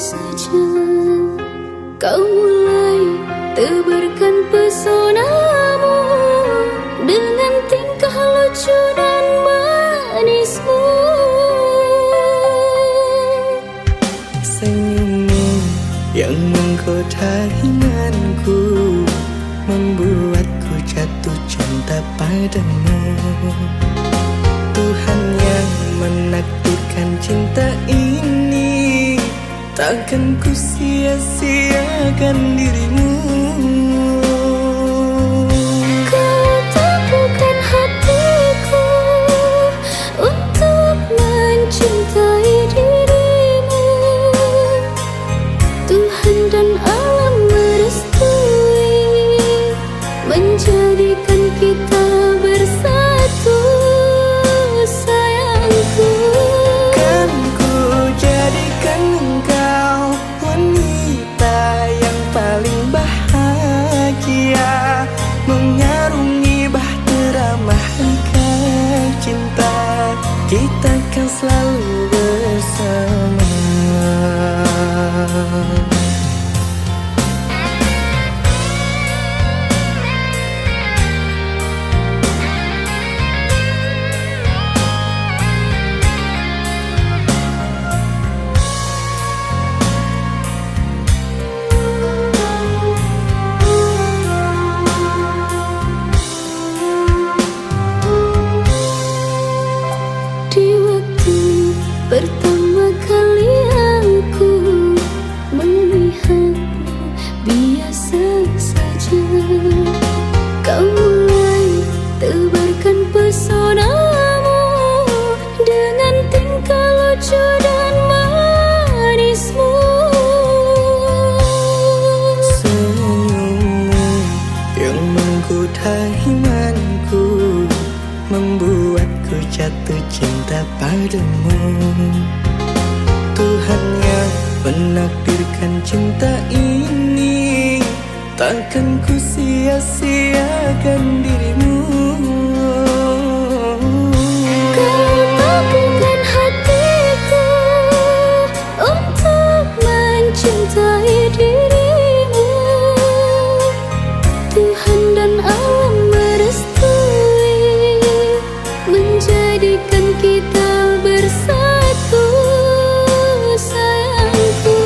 saja kau mulai tebarkan pesonamu dengan tingkah lucu dan manismu. Senyummu yang menggoda imanku membuatku jatuh cinta padamu. Tuhan yang menakdirkan cinta ini, takkan ku sia-siakan dirimu. Kau teguhkan hatiku untuk mencintai dirimu. Tuhan dan alam merestui menjadikan kita bersatu, sayangku. Kan ku jadikan engkau wanita yang paling bahagia, mengarungi bahtera mahligai cinta. Kita kan selalu bersama. Pertama kali aku melihatmu biasa saja, kau mulai tebarkan pesonamu dengan tingkah lucu dan manismu. Senyummu yang menggoda imanku membuatku jatuh cinta padamu. Tuhan yang menakdirkan cinta ini, takkan ku sia-siakan dirimu. Kau teguhkan hatiku untuk mencintai dirimu. Tuhan dan alam merestui menjadikan kita bersatu, sayangku.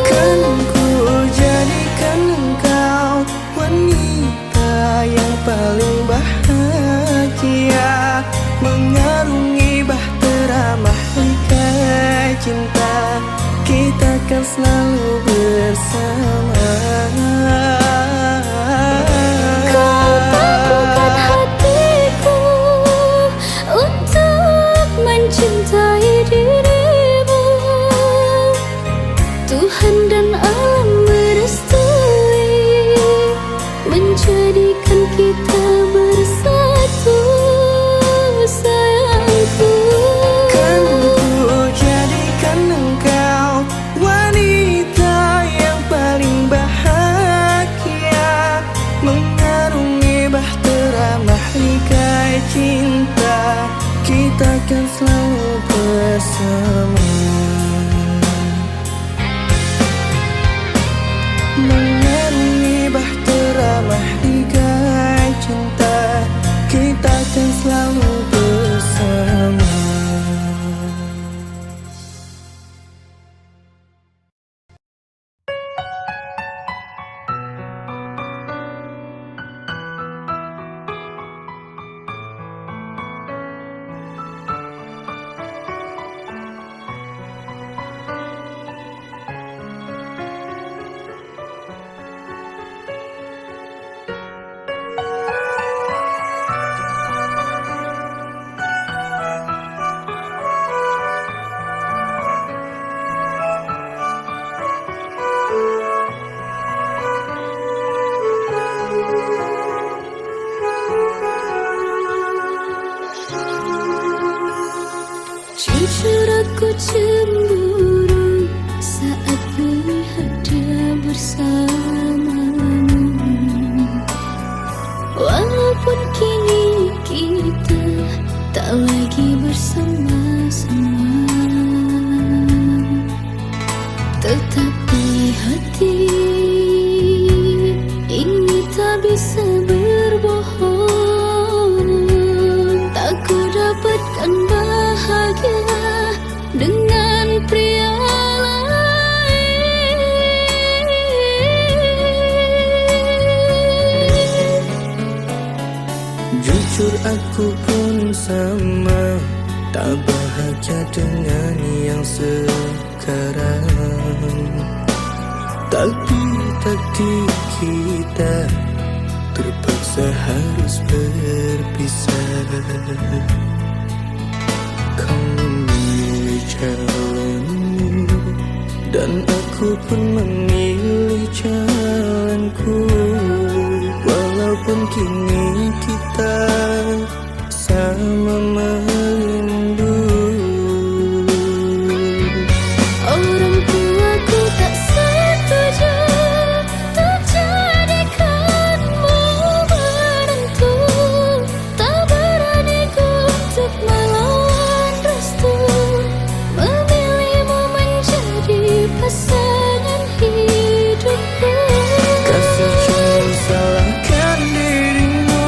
Kan ku jadikan engkau wanita yang paling bahagia, mengarungi bahtera mahligai cinta. Kita kan selalu bersama. Kau teguhkan hatiku untuk mencintai dirimu. Tuhan dan alam merestui menjadikan kita bersatu, sayangku. Kan ku jadikan engkau wanita yang paling bahagia, mengarungi bahtera mahligai cinta. Kita kan selalu bersama. Mengarungi bahtera mahligai cinta. Kita kan selalu bersama. Jujur aku cemburu saat melihat dia bersamamu. Walaupun kini kita tak lagi bersama-sama, Tetapi hati ini tak bisa berbohong. Tak ku dapatkan bahagia dengan pria lain. Jujur aku pun sama, tak bahagia dengan yang sekarang. Tapi takdir kita terpaksa harus berpisah. Kau memilih jalanmu dan aku pun memilih jalanku. Walaupun kini kita sama merindu. Orang tuaku tak setuju untuk jadikanmu menantu. Tak berani ku untuk melawan restu, memilihmu menjadi pasangan hidupku. Kasih jangan salahkan dirimu,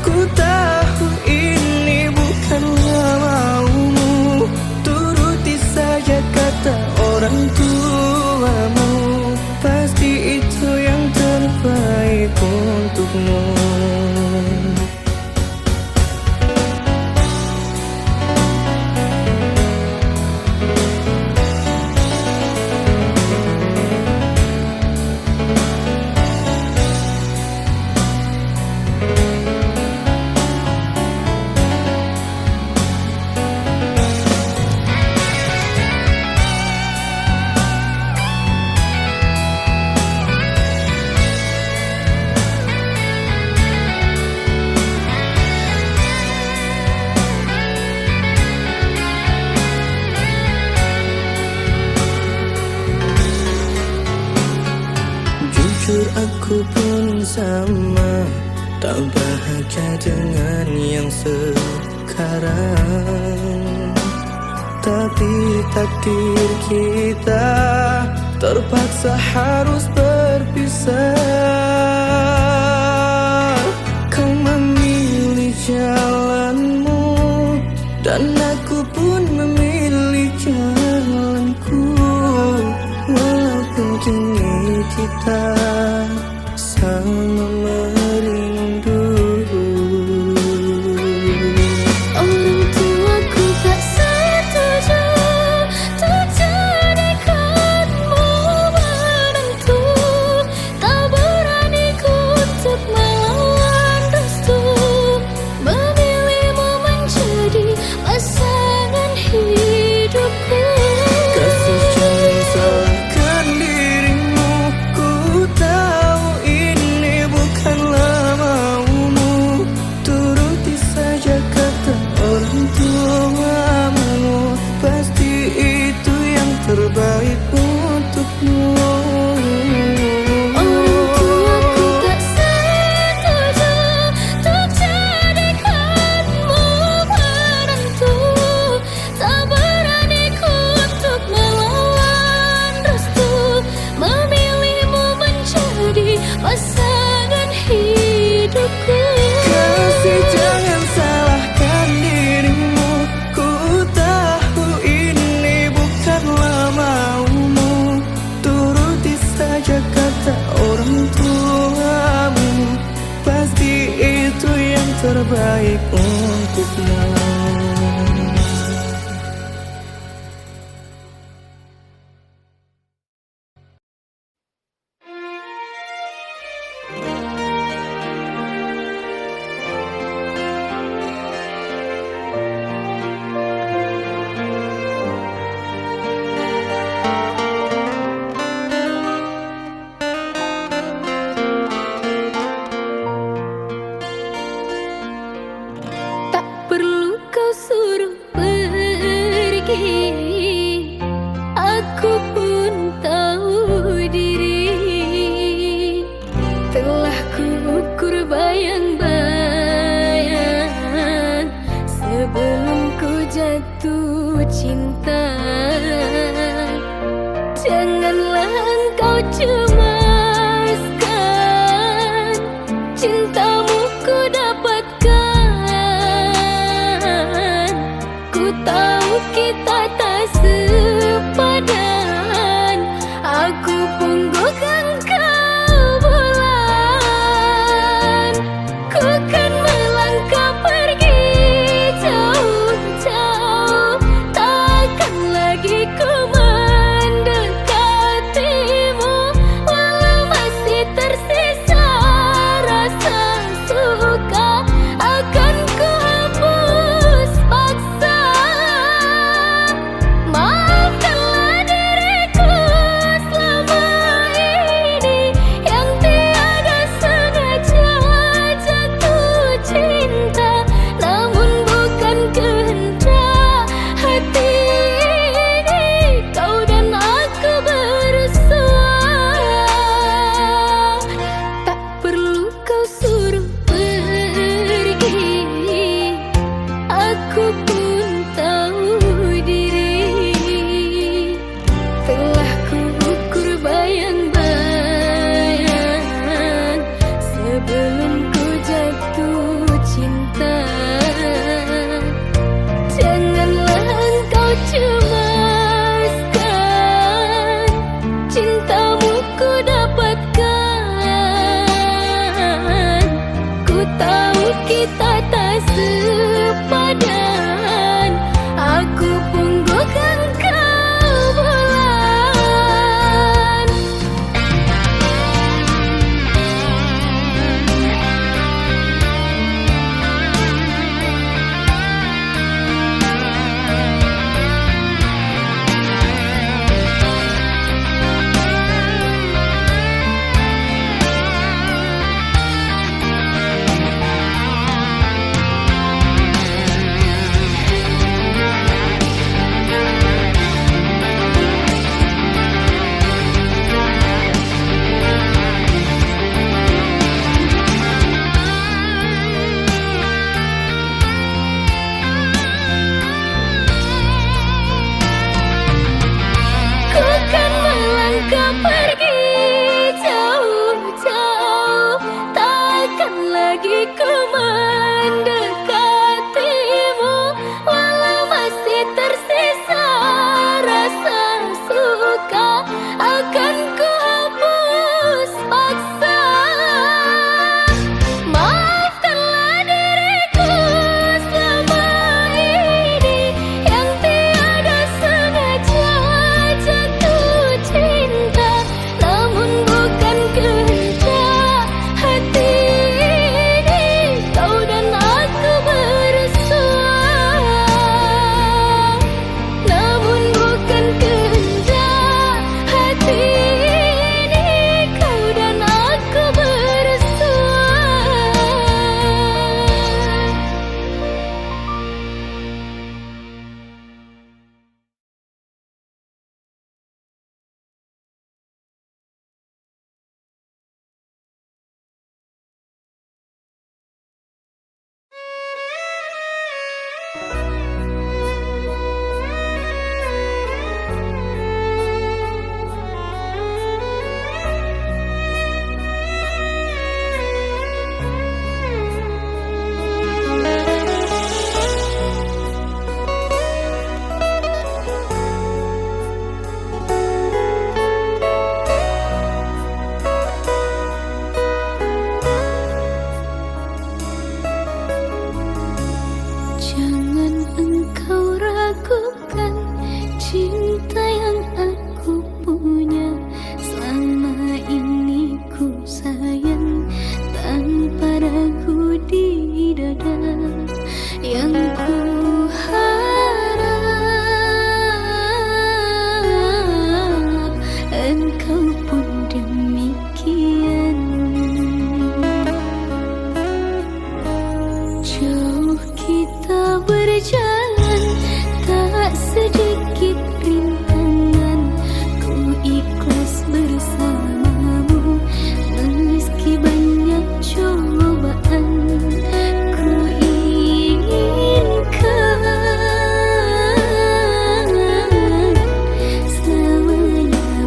ku tahu ini bukanlah maumu. Turuti saja kata orang tuamu, pasti itu yang terbaik untukmu. Jujur aku pun sama, tak bahagia dengan yang sekarang. Tapi takdir kita terpaksa harus berpisah. Kau memilih jalanmu dan aku pun memilih jalanku. Walaupun kini kita sama merindu. Orang tuaku tak setuju untuk jadikanmu menantu. Tak berani ku untuk melawan restu, memilihmu menjadi pasangan hidupku. Kasih jangan salahkan dirimu, ku tahu ini bukanlah maumu. Turuti saja kata orang tuamu, pasti itu yang terbaik untukmu. Orang tuaku tak setuju untuk jadikanmu menantu. Tak berani ku untuk melawan restu, memilihmu menjadi pasangan hidupku. Kasih jangan salahkan dirimu, ku tahu ini bukanlah maumu. Turuti saja kata orang tuamu, pasti itu yang terbaik untukmu. Tak perlu kau Janganlah engkau cemaskan, cintamu ku dapatkan. Ku tahu kita tak sepadan, aku punggungkan kau bulan. Ku kan melangkah pergi jauh-jauh, takkan lagi ku mendekatimu. Walau masih tersisa rasa suka, akan ku hapus paksa. Maafkanlah diriku selama ini yang tiada sengaja jatuh cinta, namun bukan kehendak hati ini. Kau dan aku bersua, tak perlu kau suruh pergi, aku pun tahu diri. Telah ku ukur bayang-bayang sebelum ku jatuh cinta. Janganlah engkau cemaskan, cintamu ku dapatkan. Ku tahu kita tak sepadan, aku punggungkan kau bulan. Ku kan melangkah pergi jauh-jauh, takkan lagi ku mendekatimu. Walau masih tersisa rasa suka, akan ku hapus paksa. Maafkanlah diriku selama ini yang tiada sengaja jatuh cinta, namun bukan kehendak hati ini. Kau dan aku bersua, namun bukan kehendak hati ini. Kau dan aku bersua. Jangan engkau ragukan cinta yang aku punya. Selama ini ku sayang tanpa ragu di dada. Yang ku harap engkau pun demikian. Jauh kita berjalan, tak sedikit rintangan. Ku ikhlas bersamamu meski banyak cobaan. Ku inginkan selamanya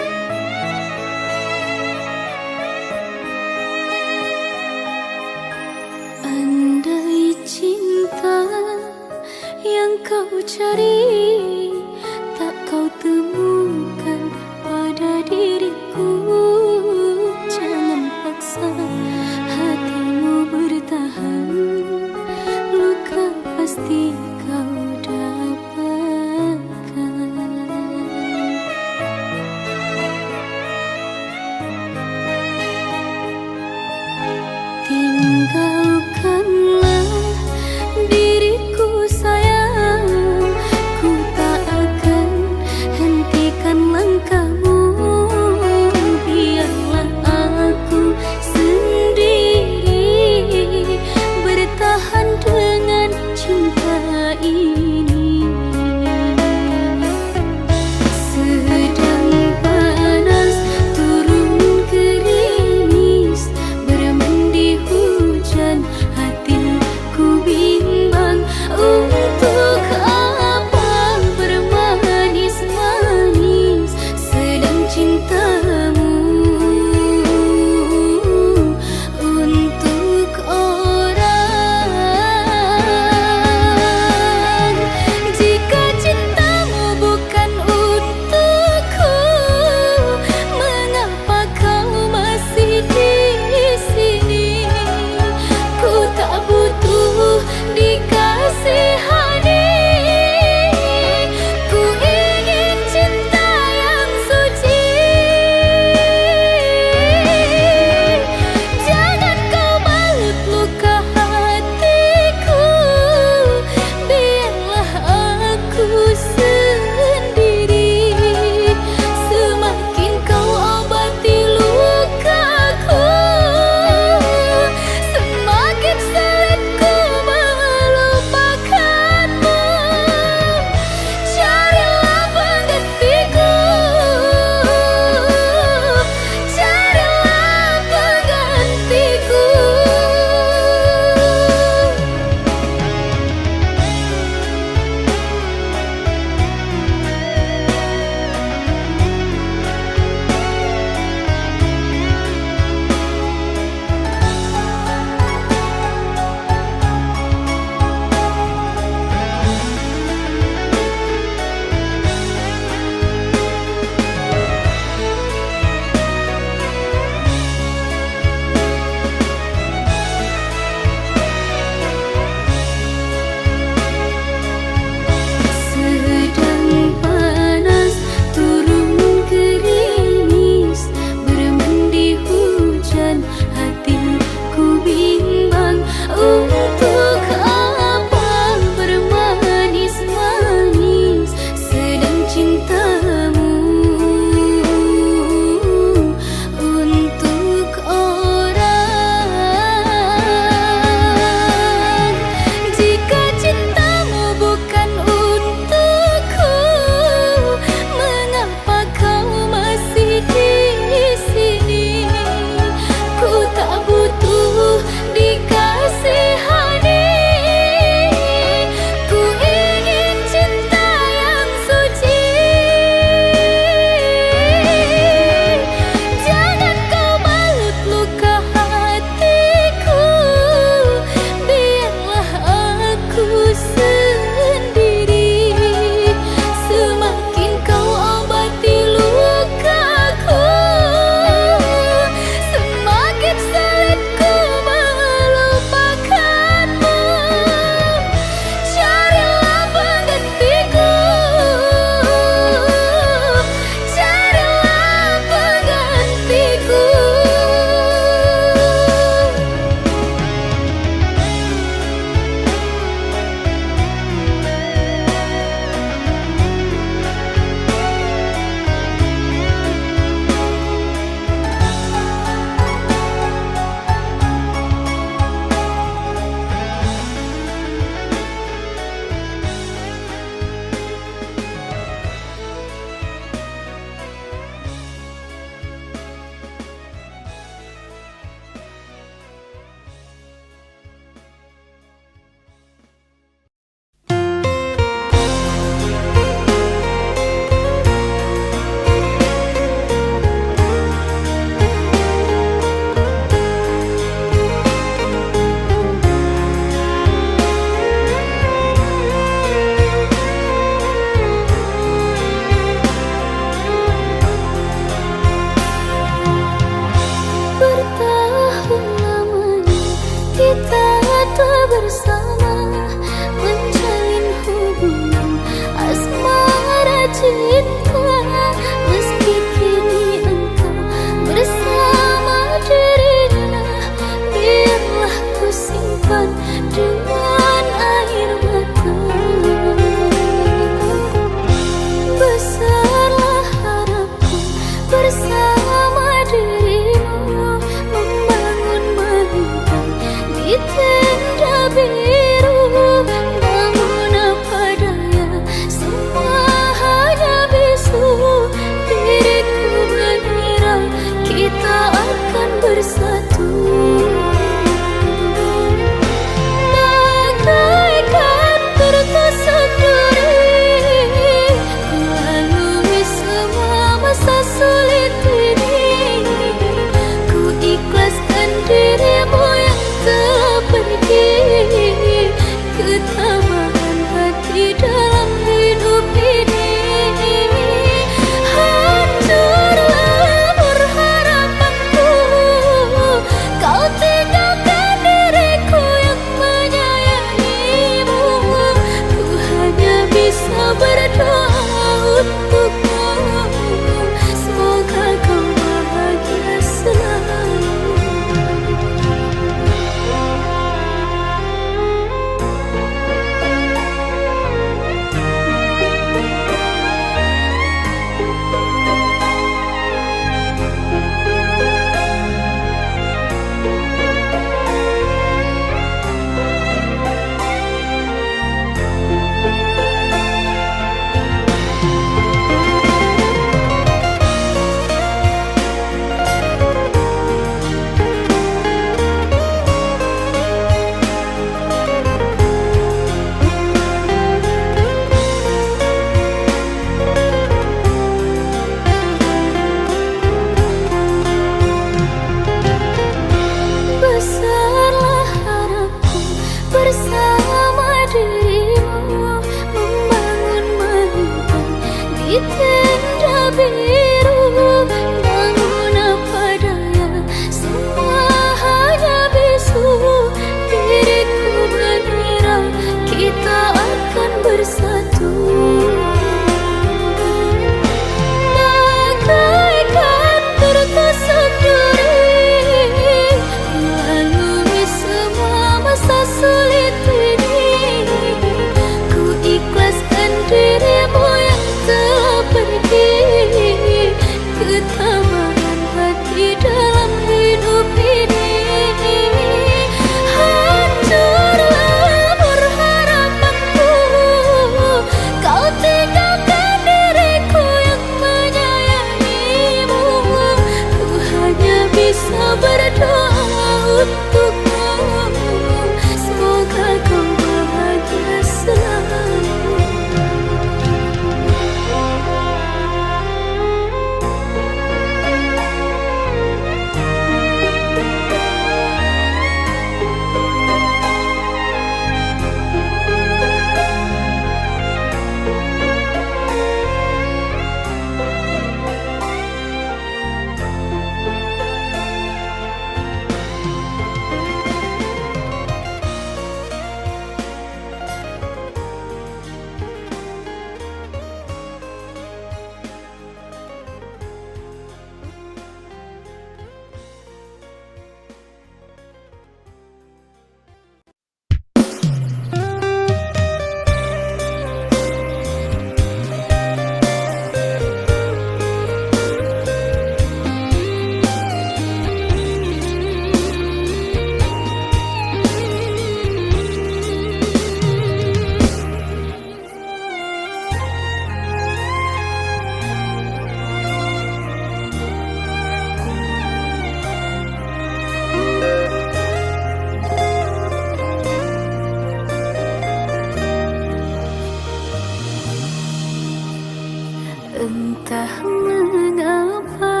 mengapa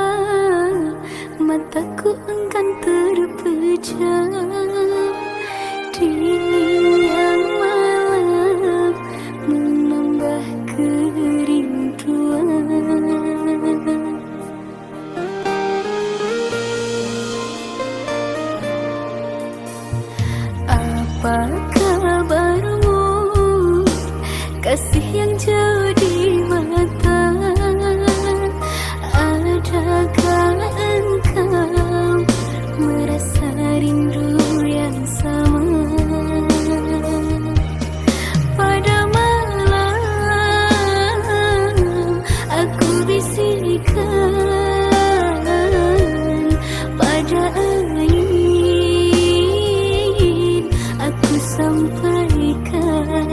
mataku enggan terpejam. Dinginnya malam menambah kerinduan. Apa kabarmu, kasih yang jauh di mata? Adakah engkau merasa rindu yang sama? Pada malam aku bisikkan, pada angin aku sampaikan.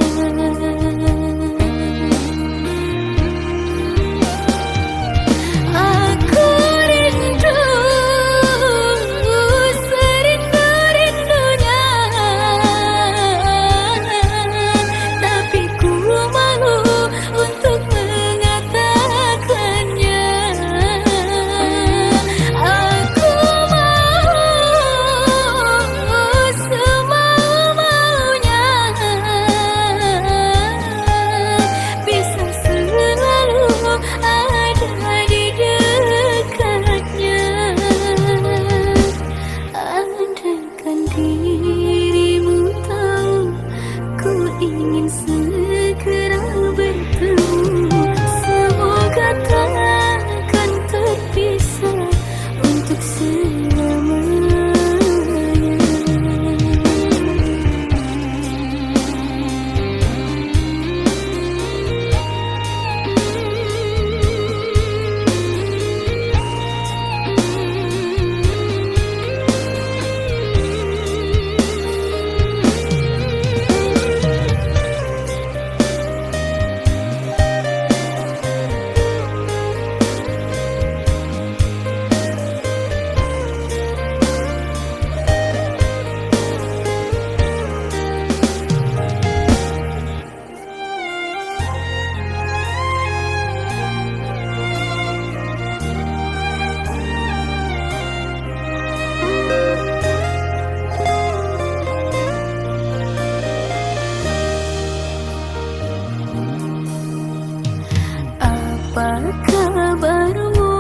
Apa kabarmu,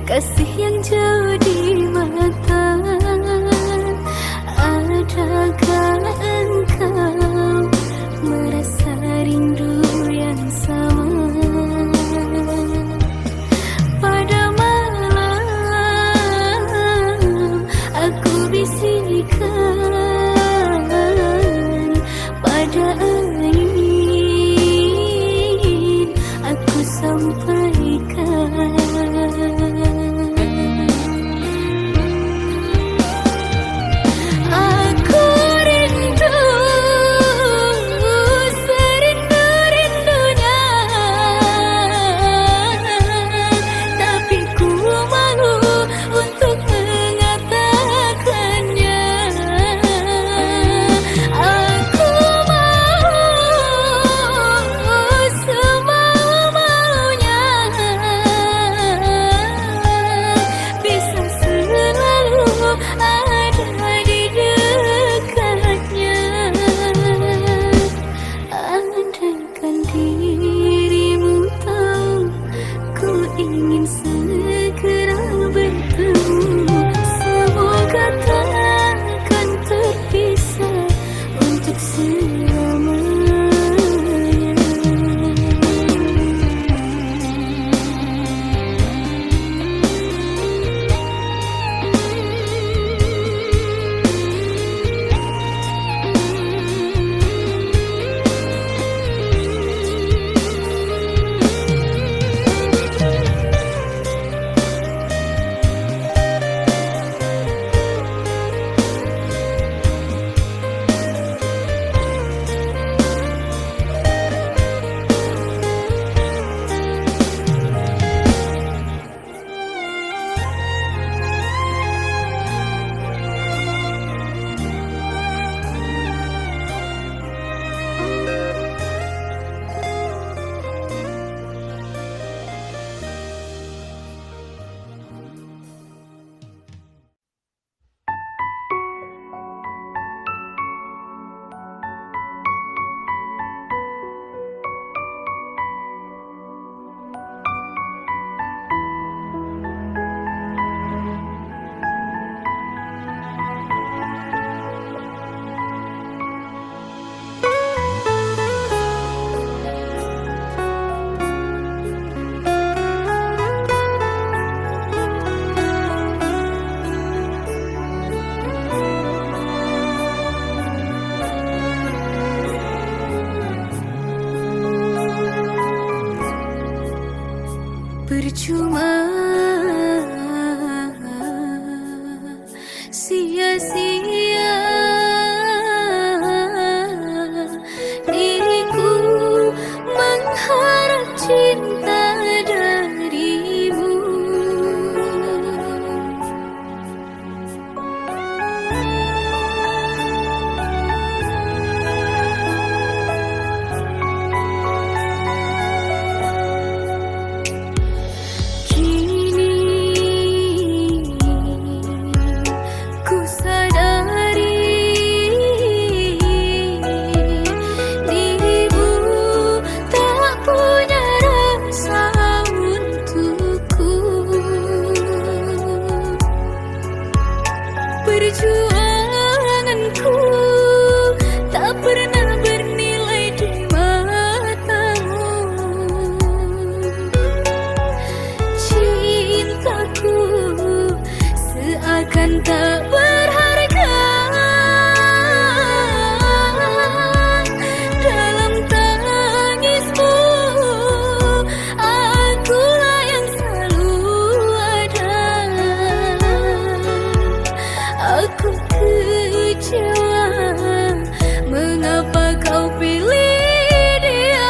kasih yang jauh di mata? Adakah engkau merasa rindu yang sama? Pada malam aku bisikkan, pada angin aku sampaikan. Aku rindu serindu-rindunya, tapi ku malu untuk mengatakannya. Aku mau semau-maunya, bisa selalu ada di dekatnya. Andaikan dirimu tahu, ku ingin segera bertemu. Semoga takkan terpisah untuk selamanya. percuma, sia-sia diriku mengharap cinta darimu. Kini ku sadari dirimu tak punya rasa untukku. Perjuanganku tak pernah bernilai di matamu. Cintaku seakan tak berharga dalam tangismu. Akulah yang selalu ada. Aku kecewa, mengapa kau pilih dia?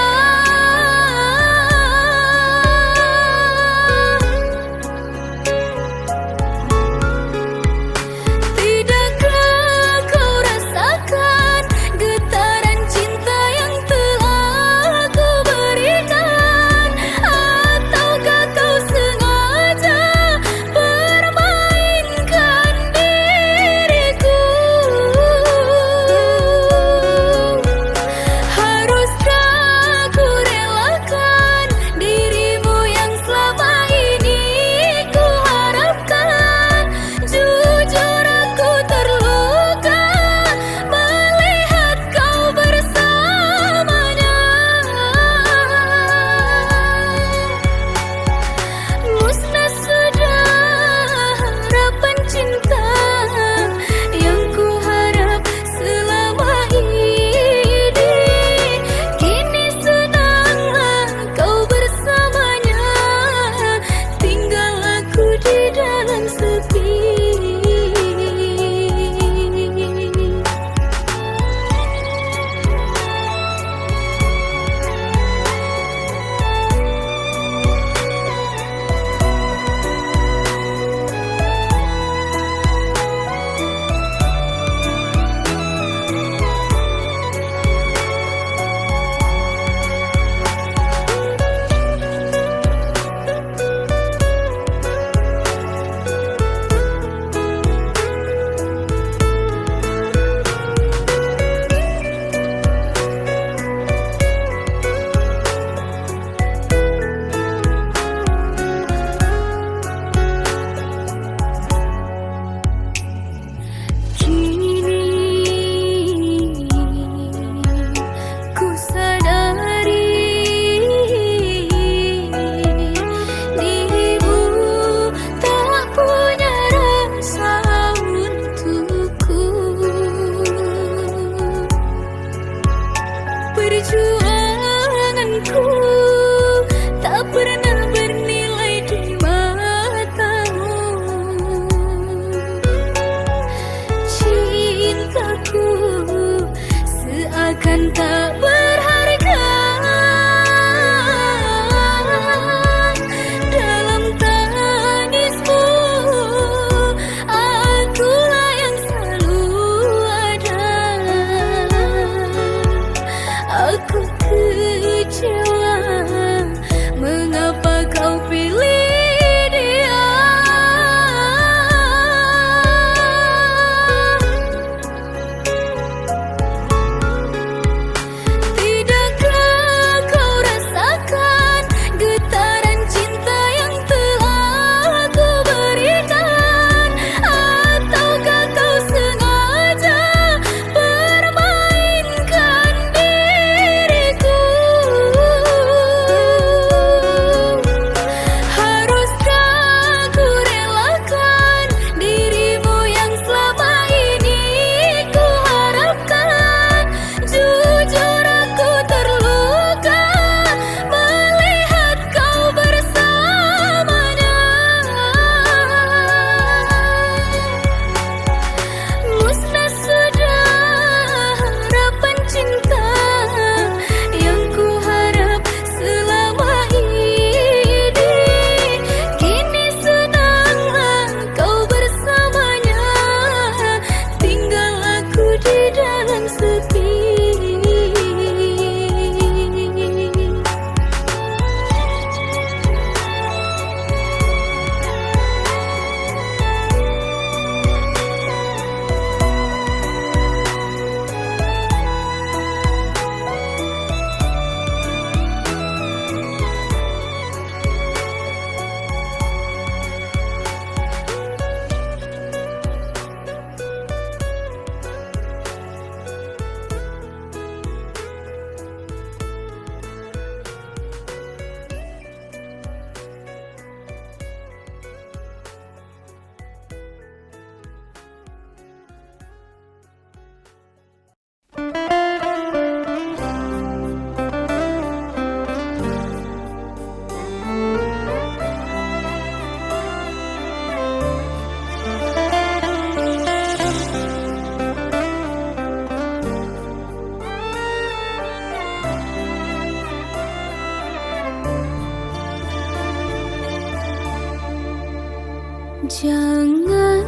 Jangan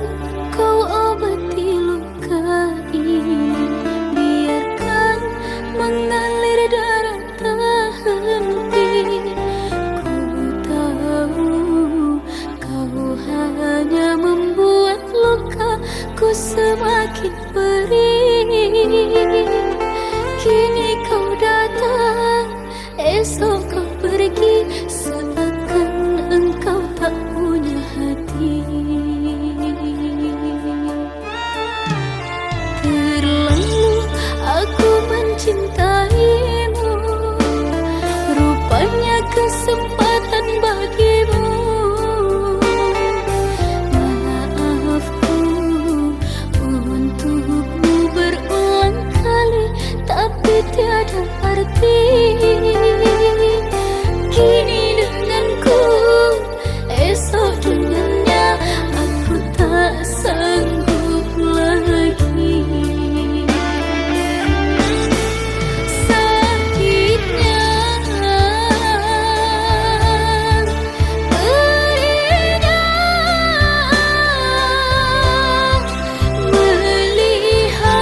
kau obati luka ini, biarkan mengalir darah tak henti. Ku tahu kau hanya membuat lukaku semakin perih. Kini kau datang, esok kau pergi, seakan engkau tak punya hati. Terlalu aku mencintaimu, rupanya kesempatan bagimu. Maafku untukmu berulang kali, tapi tiada arti. Kini denganku, esok dengannya, aku tak sanggup lagi. Sakitnya, perihnya, melihat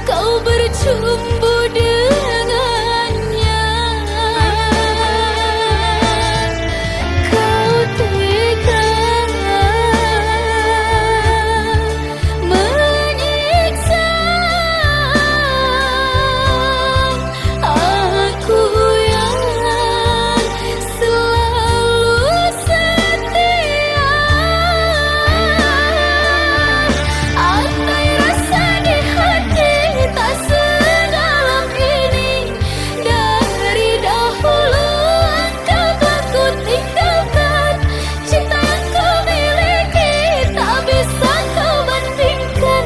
kau bercumbu dengannya. Kau tega menyiksa aku yang selalu setia. Andai rasa di hati tak sedalam ini, dari dahulu engkau telah ku tinggalkan. Cinta yang kau miliki tak bisa kau bandingkan.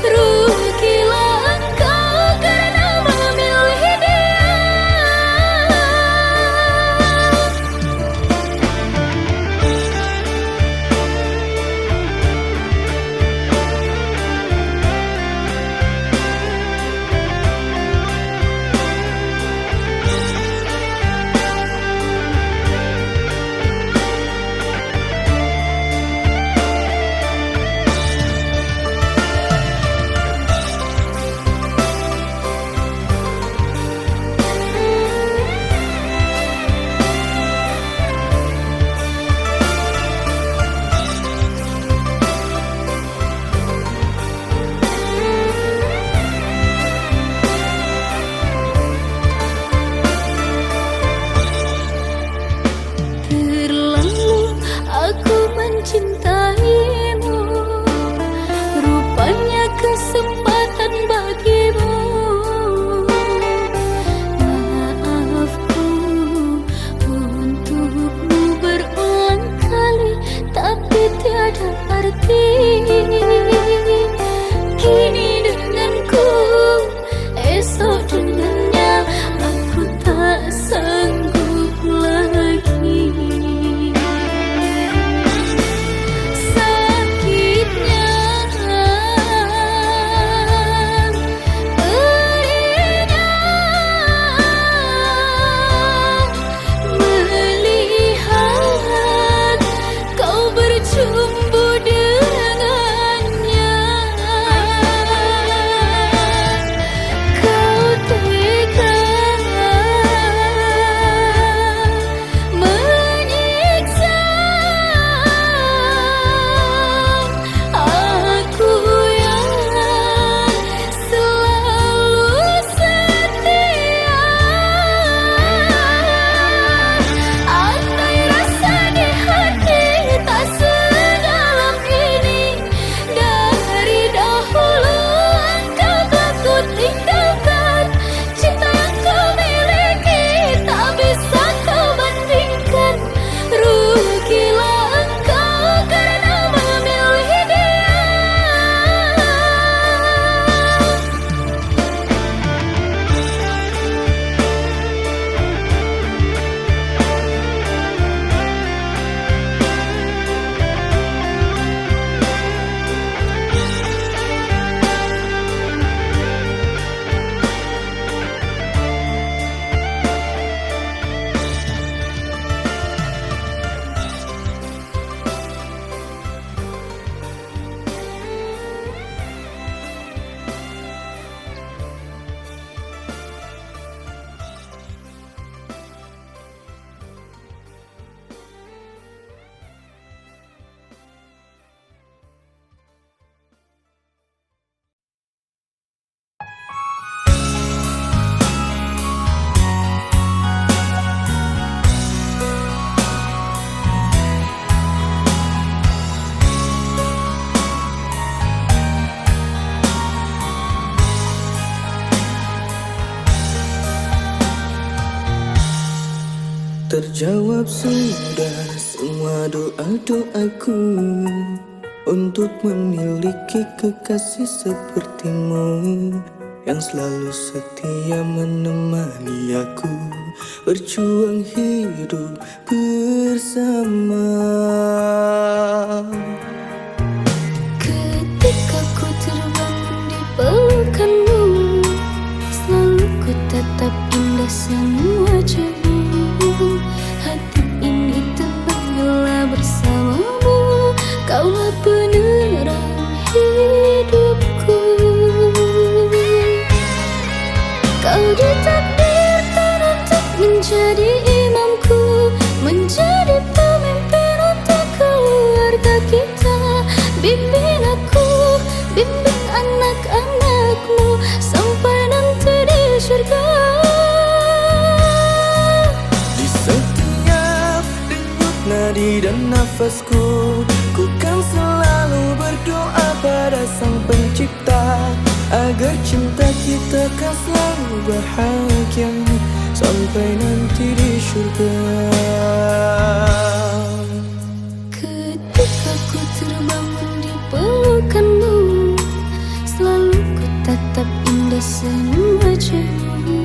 Rugilah engkau karena memilih dia. Terlalu aku mencintaimu, rupanya kesempatan bagimu. Maafku untukmu berulang kali, tapi tiada arti. Kini denganku, esok dengannya, aku tak sanggup lagi. Terjawab sudah semua doa-doaku untuk memiliki kekasih sepertimu yang selalu setia menemani aku berjuang hidup bersama. Ketika ku terbangun di pelukanmu, selalu ku tatap indah semu wajahmu. Hati ini tenang bila bersamamu, kaulah penerang hidupku. Kau ditakdirkan untuk menjadi imamku, menjadi pemimpin untuk keluarga kita. Bimbing aku, bimbing anak-anakmu sampai nanti di surga. Di setiap denyut nadi dan nafasku, ku kan selalu berdoa pada Sang Pencipta agar cinta kita kan selalu bahagia sampai nanti di surga. Ketika ku terbangun di pelukanmu, selalu ku tatap indah semu wajahmu.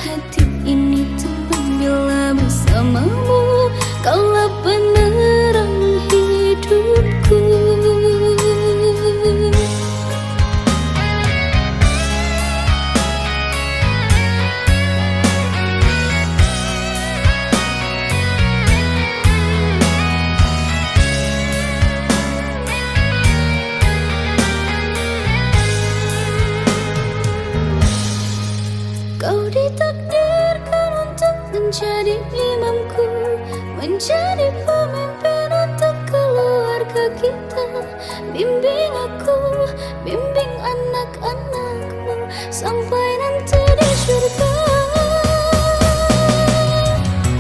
Hati ini tenang bila bersamamu, kaulah penerang hidupku. Kau ditakdirkan untuk menjadi imamku, menjadi pemimpin untuk keluarga kita. Bimbing aku, bimbing anak-anakmu sampai nanti di surga.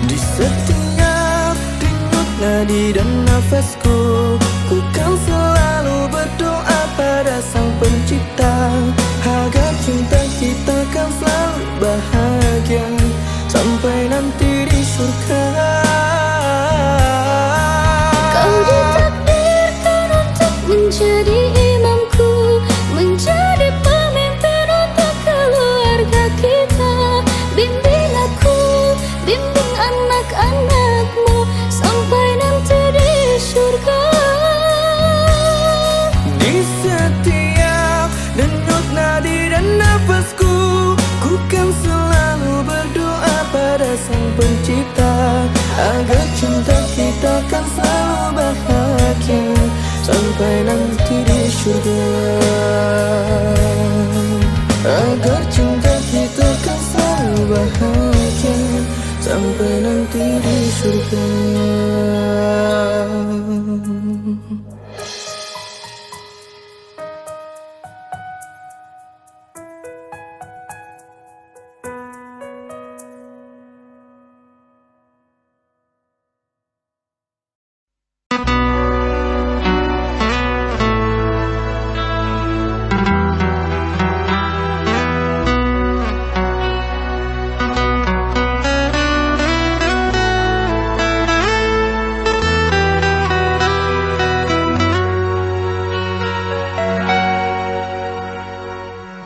Di setiap denyut nadi dan nafasku, ku kan selalu berdoa pada Sang Pencipta agar cinta kita kan selalu bahagia sampai nanti di surga. Kau ditakdirkan untuk menjadi imamku, menjadi pemimpin untuk keluarga kita. Bimbing aku, bimbing anak-anakmu sampai nanti di surga. Di setiap denyut nadi dan nafasku, ku kan selalu berdoa pada Sang Pencipta agar cinta kita kan selalu bahagia sampai nanti di surga. Agar cinta kita kan selalu bahagia sampai nanti di surga.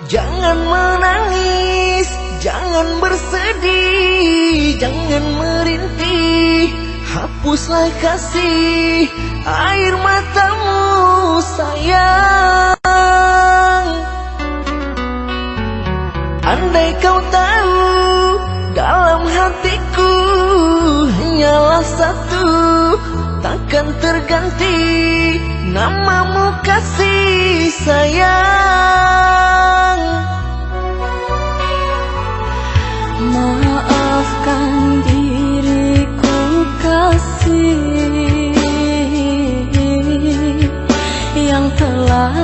Jangan menangis, jangan bersedih, jangan merintih, hapuslah kasih air matamu sayang. Andai kau tahu dalam hatiku hanyalah satu, takkan terganti namamu kasih sayang. Maafkan diriku kasih yang telah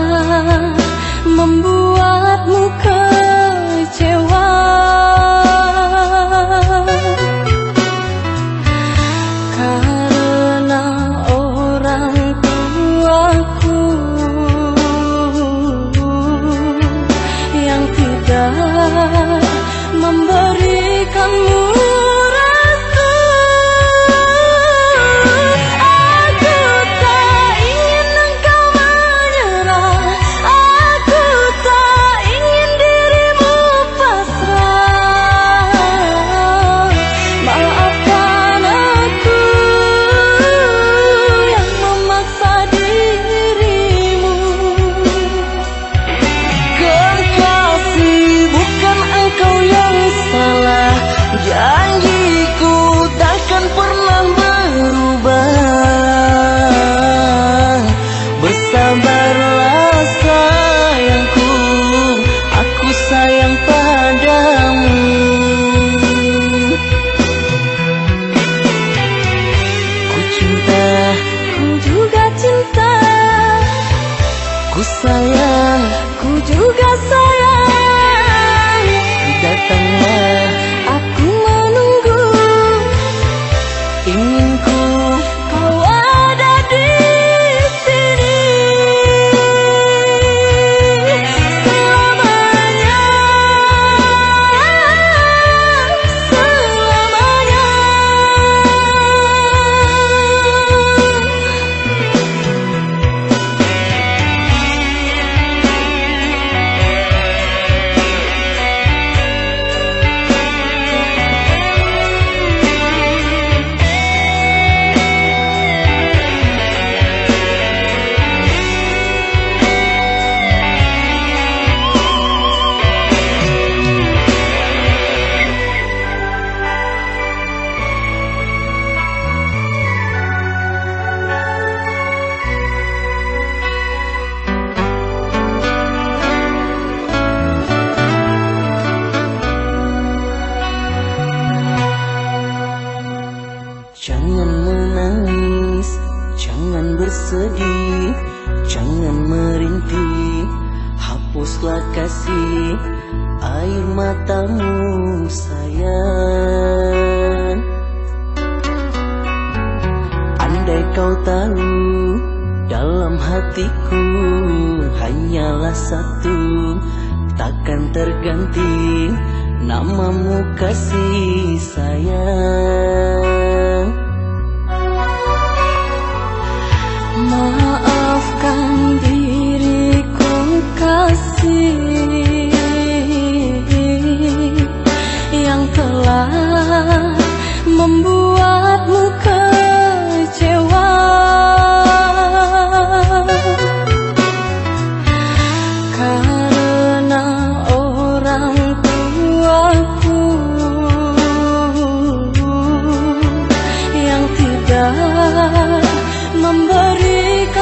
membuatmu kecewa. Karena orang tuaku yang tidak memberikanmu rasa Ku sayang, ku juga sayang. datanglah, Aku menunggu, ingin ku kau ada di sini selamanya, selamanya. Jangan menangis, jangan bersedih, jangan merintih, hapuslah kasih air matamu sayang. Andai kau tahu dalam hatiku hanyalah satu, takkan terganti namamu kasih sayang. Maafkan diriku kasih yang telah membuatmu kecewa. Karena orang tuaku yang tidak memberikan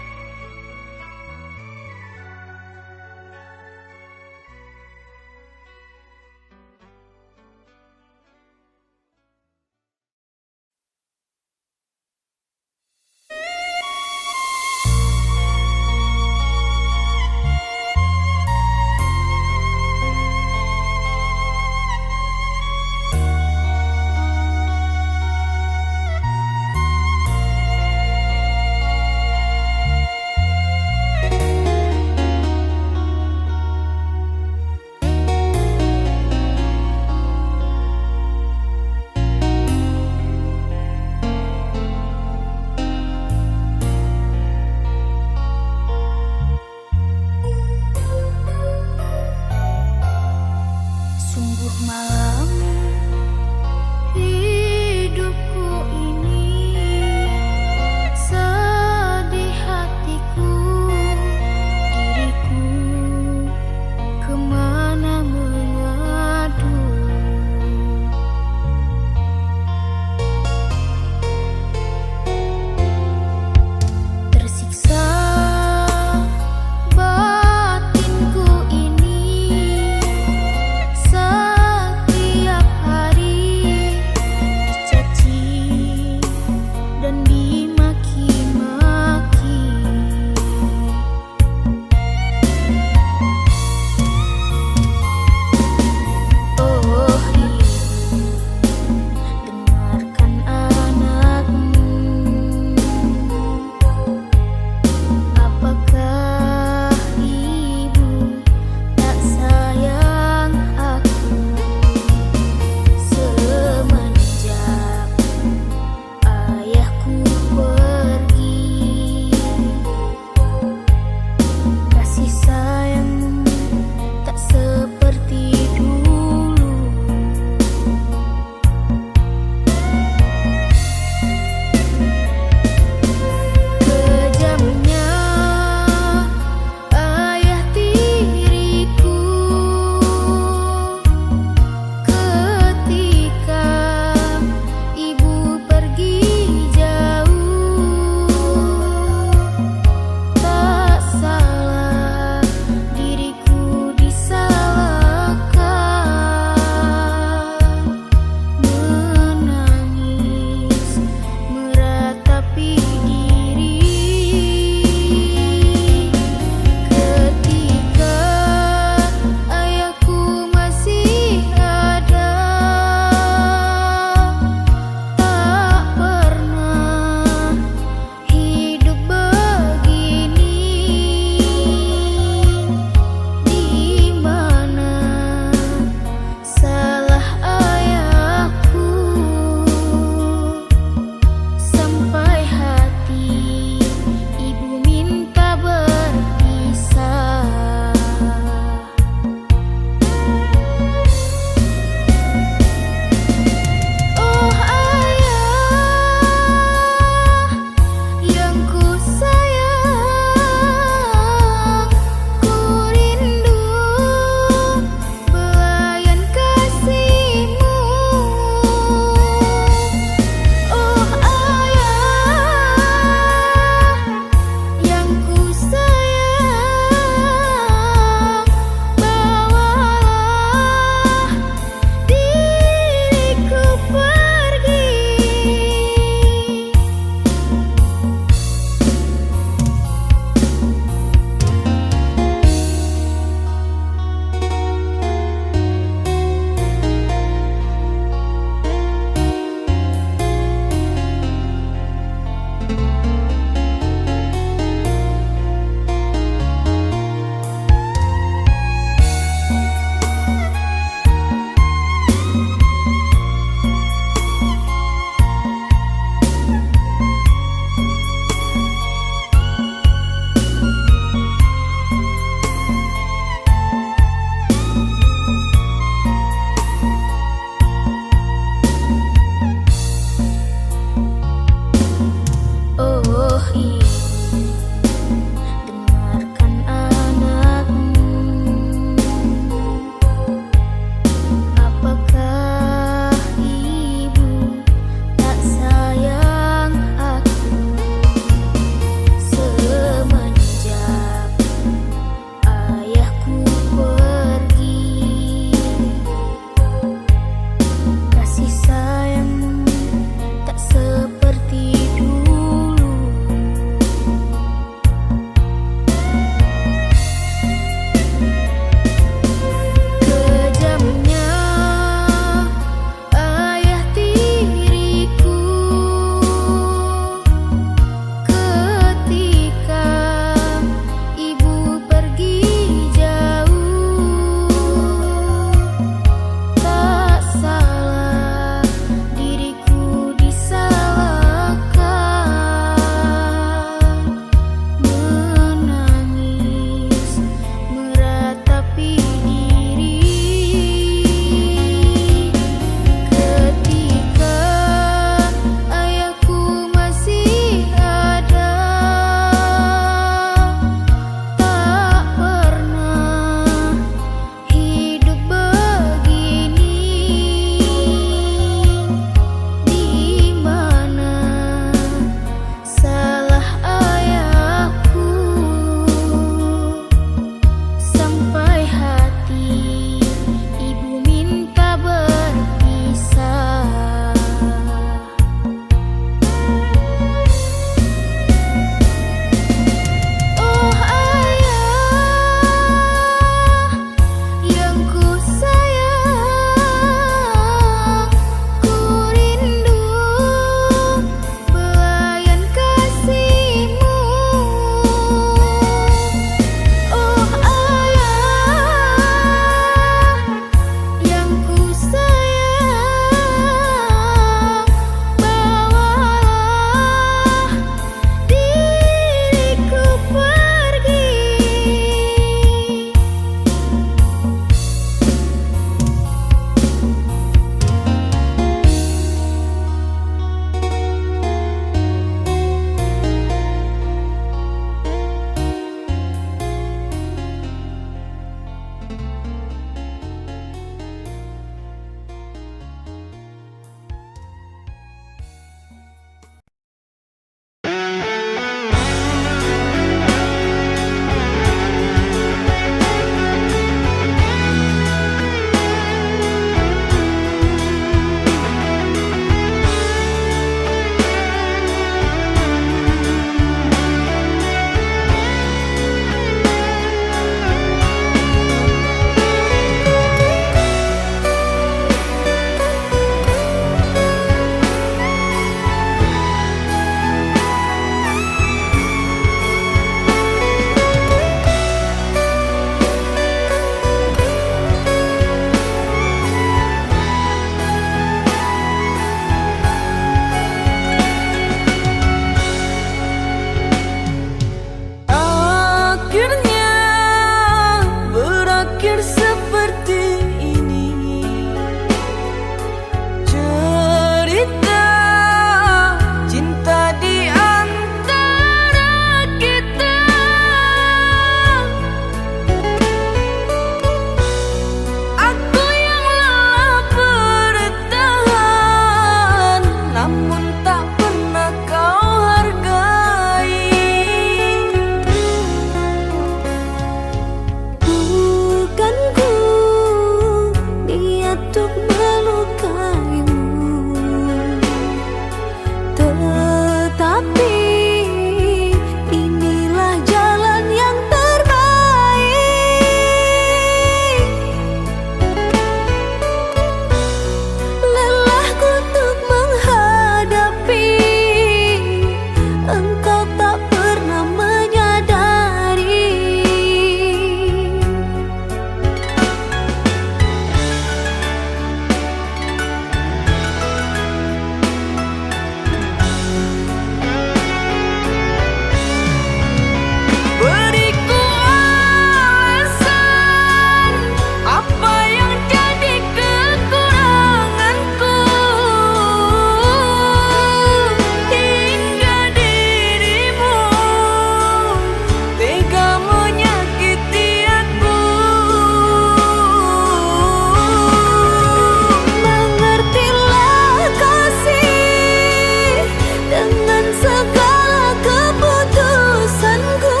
segala keputusanku.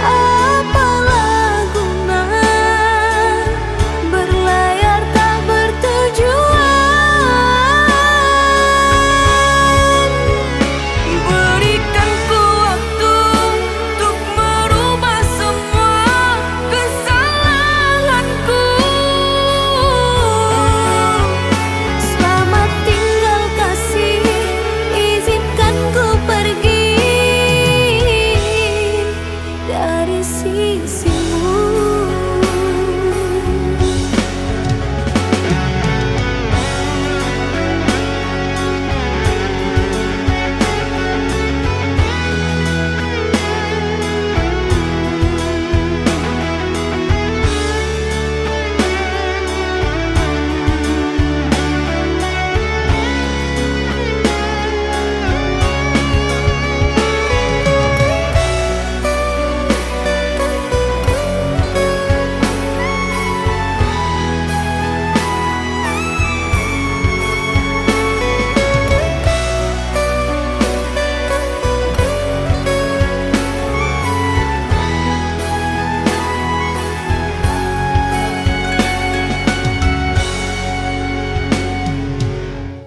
Apalah guna berlayar tak bertujuan. Berikanku waktu untuk merubah semua kesalahanku. Selamat tinggal kasih, izinkan ku pergi dari sisimu.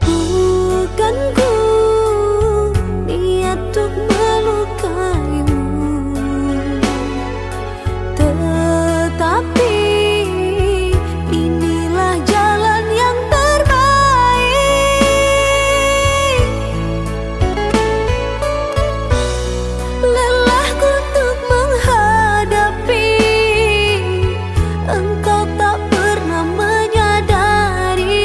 Bukan ku niat untuk melukaimu, tetapi inilah jalan yang terbaik. Lelahku untuk menghadapi engkau tak pernah menyadari.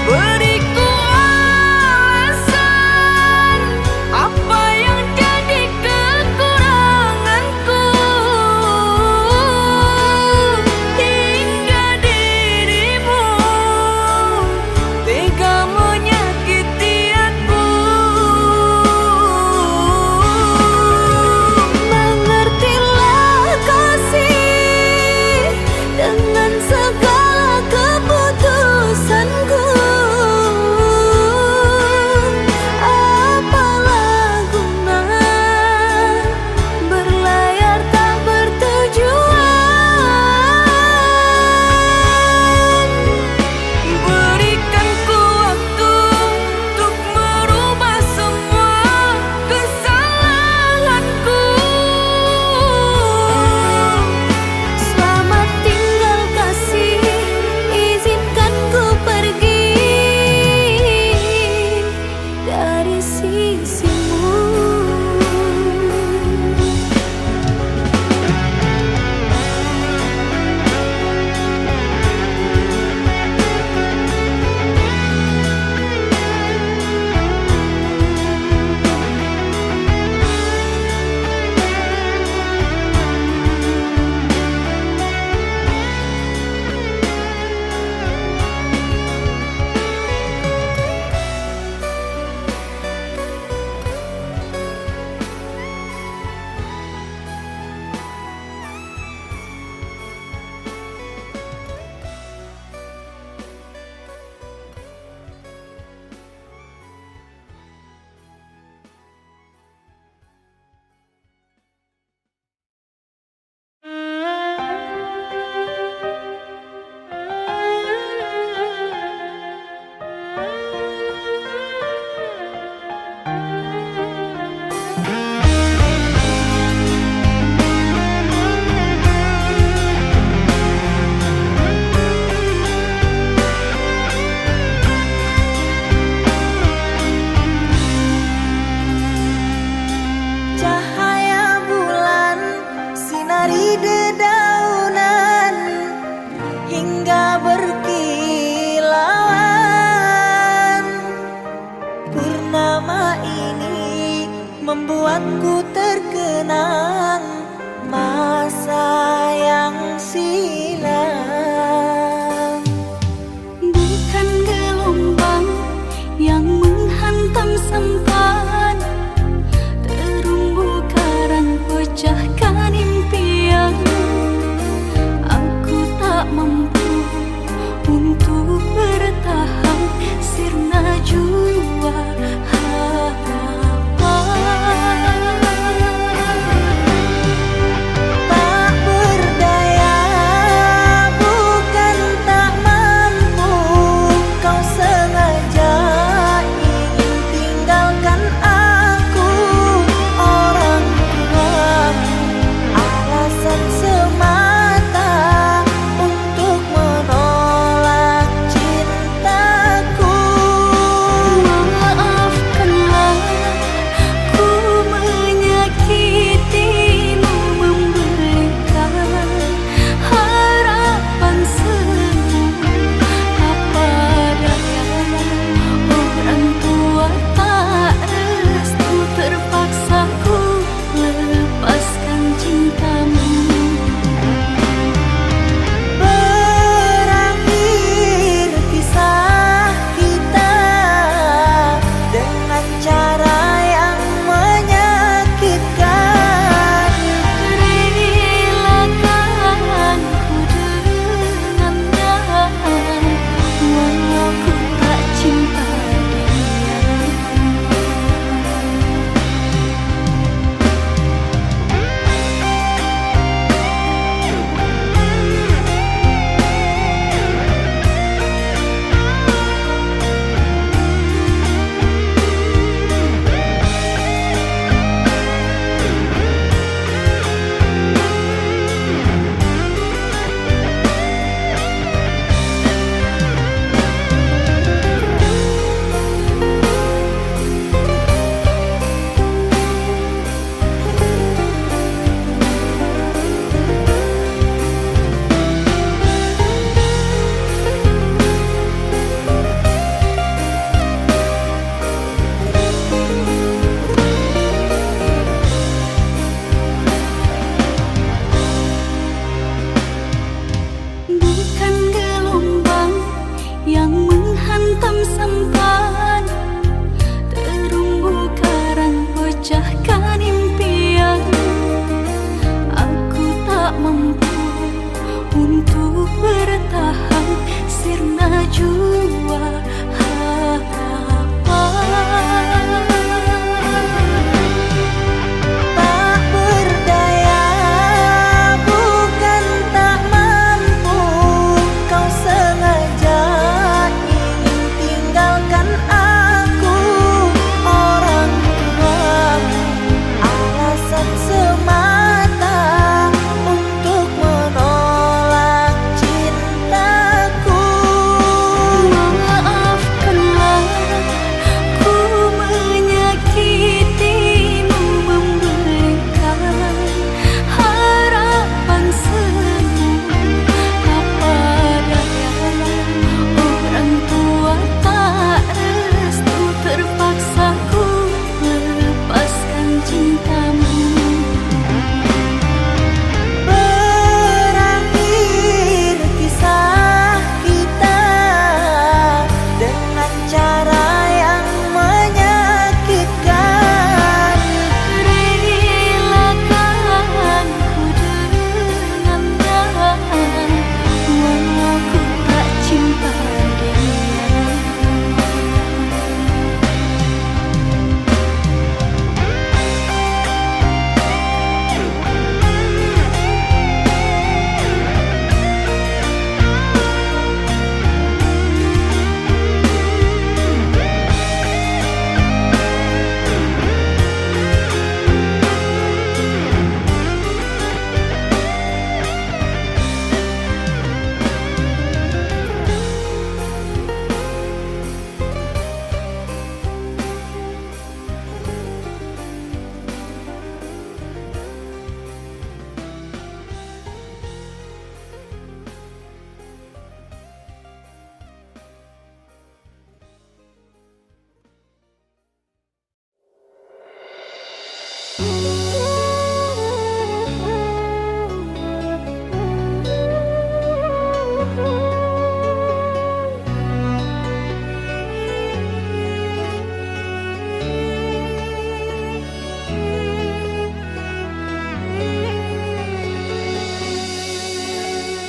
Beriku alasan apa yang jadi kekuranganku, hingga dirimu tega menyakiti aku. Mengertilah kasih dengan segala keputusanku. Apalah guna berlayar tak bertujuan. Berikanku waktu untuk merubah semua kesalahanku. Selamat tinggal kasih, izinkan ku pergi dari sisimu. Cahaya bulan sinari dedaunan hingga berkilauan. Purnama ini membuatku terkenang masa yang silam. Bukan gelombang yang menghantam sempat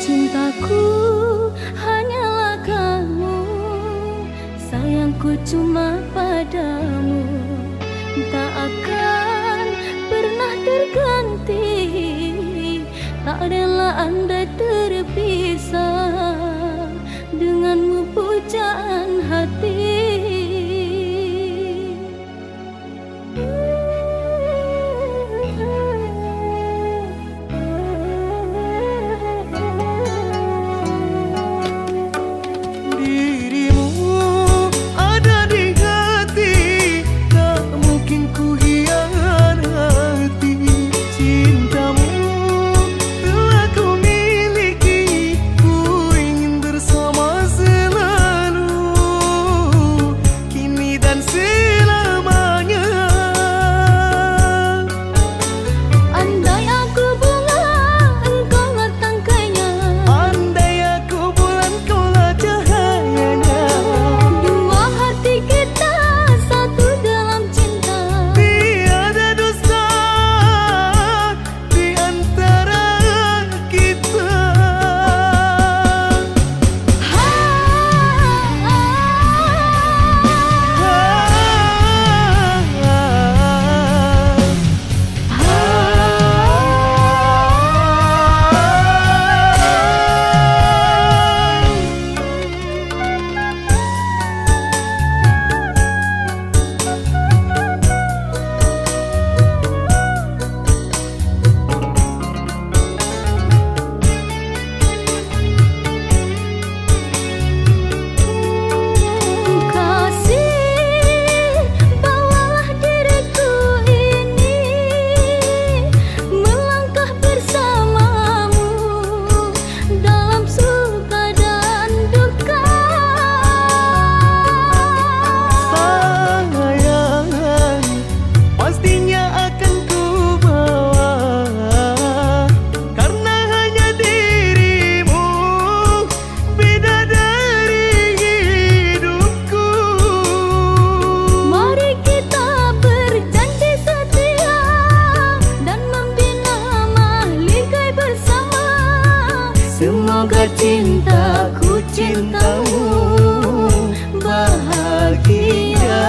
Cintaku hanyalah kamu, sayangku cuma padamu, tak akan pernah terganti, tak rela andai terpisah denganmu pujaan hati. Semoga cintaku cintamu bahagia.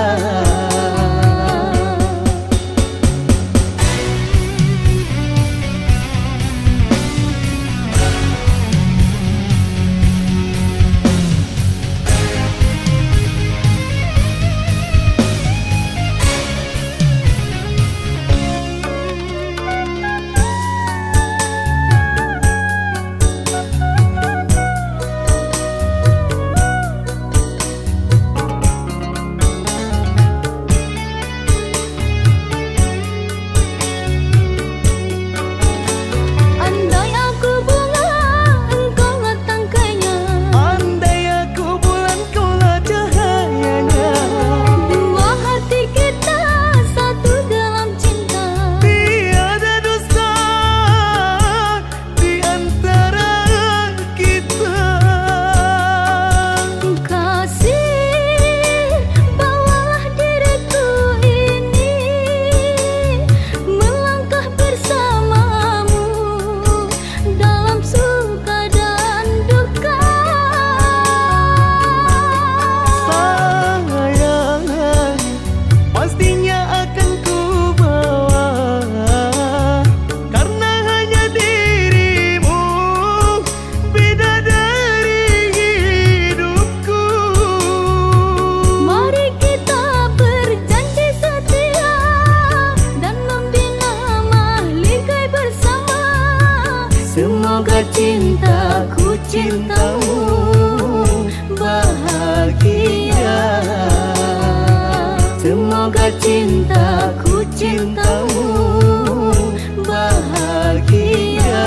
Semoga cintaku cintamu bahagia. Semoga cintaku cintamu bahagia.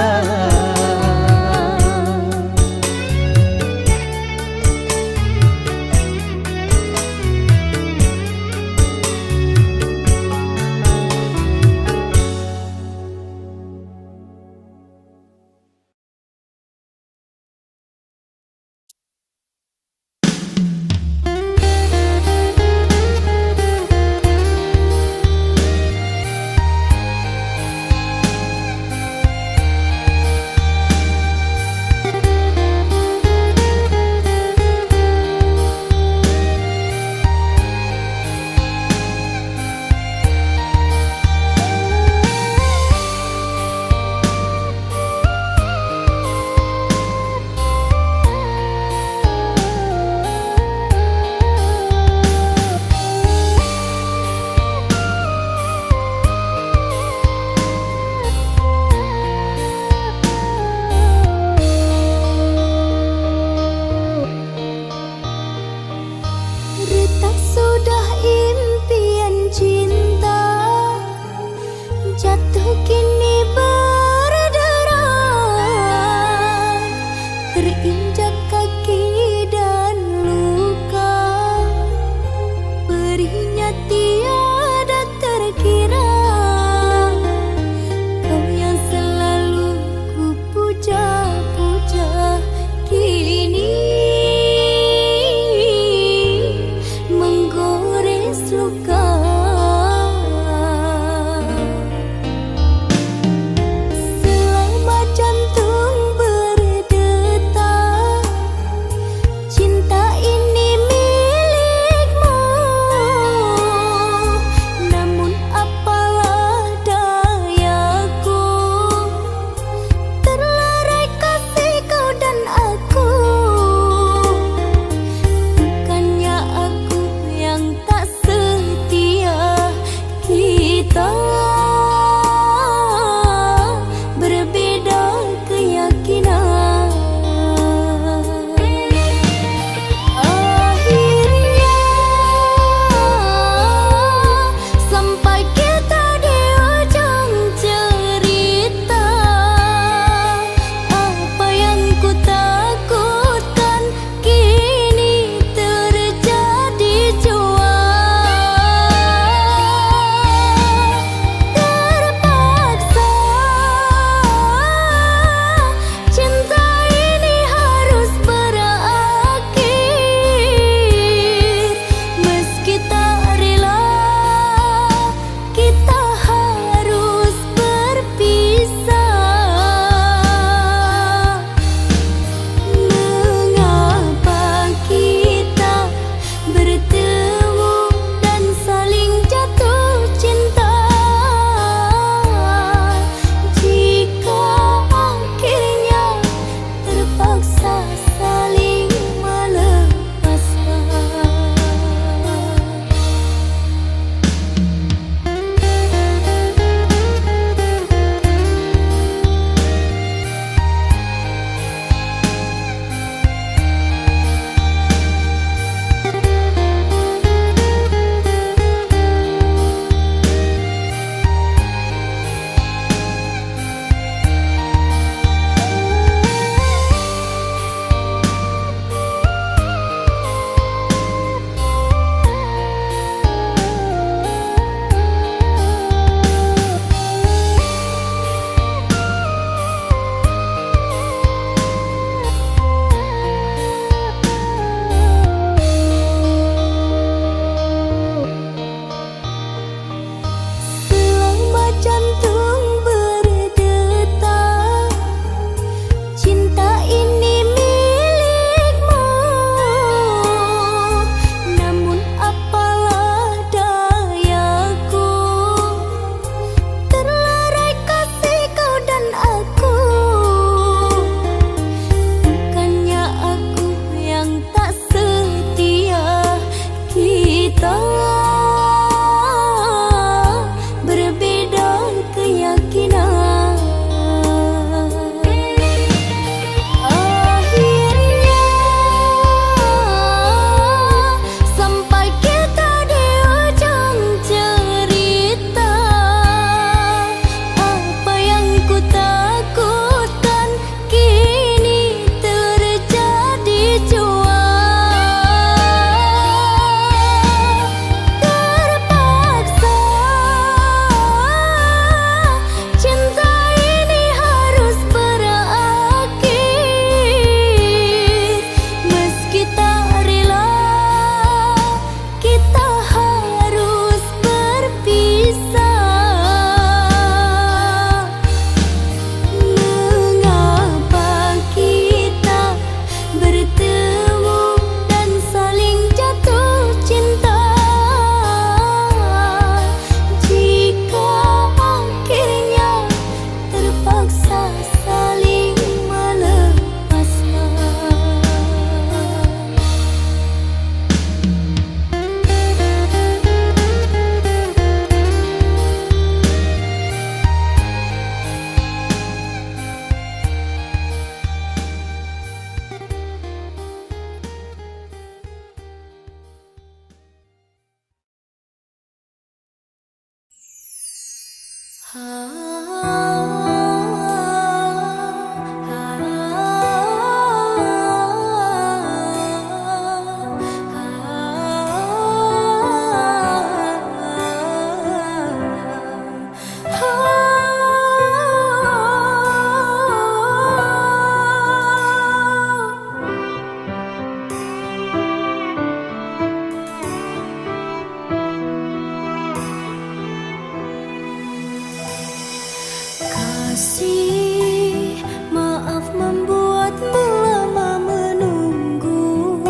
Kasih, maaf membuatmu lama menunggu.